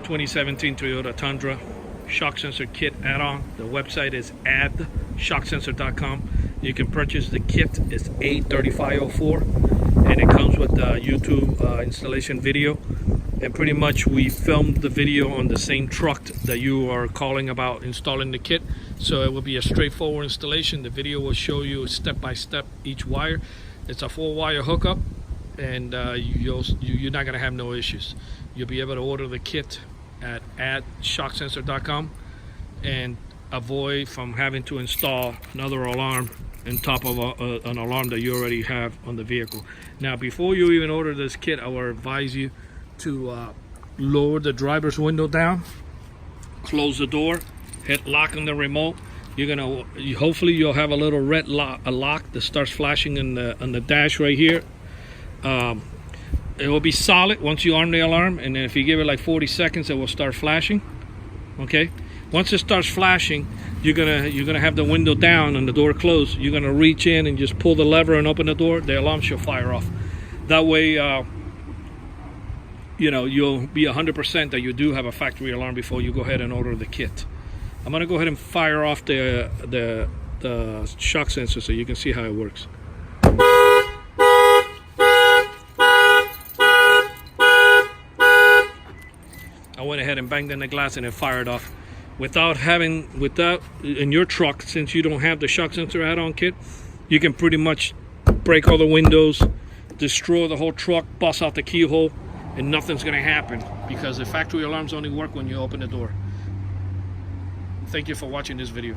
2017 Toyota Tundra shock sensor kit add-on. The website is add-shocksensor.com. You can purchase the kit. It's A3504 and it comes with a YouTube installation video, and pretty much we filmed the video on the same truck that you are calling about installing the kit, so it will be a straightforward installation. The video will show you step by step each wire. It's a 4-wire hookup, and you're not going to have no issues. You'll be able to order the kit at shocksensor.com and avoid from having to install another alarm on top of an alarm that you already have on the vehicle. Now, before you even order this kit, I will advise you to lower the driver's window down, close the door, hit lock on the remote. Hopefully you'll have a little red lock that starts flashing on the dash right here. It will be solid once you arm the alarm, and then if you give it like 40 seconds, it will start flashing. Okay, once it starts flashing, you're gonna have the window down and the door closed. You're gonna reach in and just pull the lever and open the door. The alarm should fire off. That way, you'll be 100% that you do have a factory alarm before you go ahead and order the kit. I'm gonna go ahead and fire off the shock sensor so you can see how it works. I went ahead and banged in the glass and it fired off. Without in your truck, since you don't have the shock sensor add-on kit, you can pretty much break all the windows, destroy the whole truck, bust out the keyhole, and nothing's gonna happen because the factory alarms only work when you open the door. Thank you for watching this video.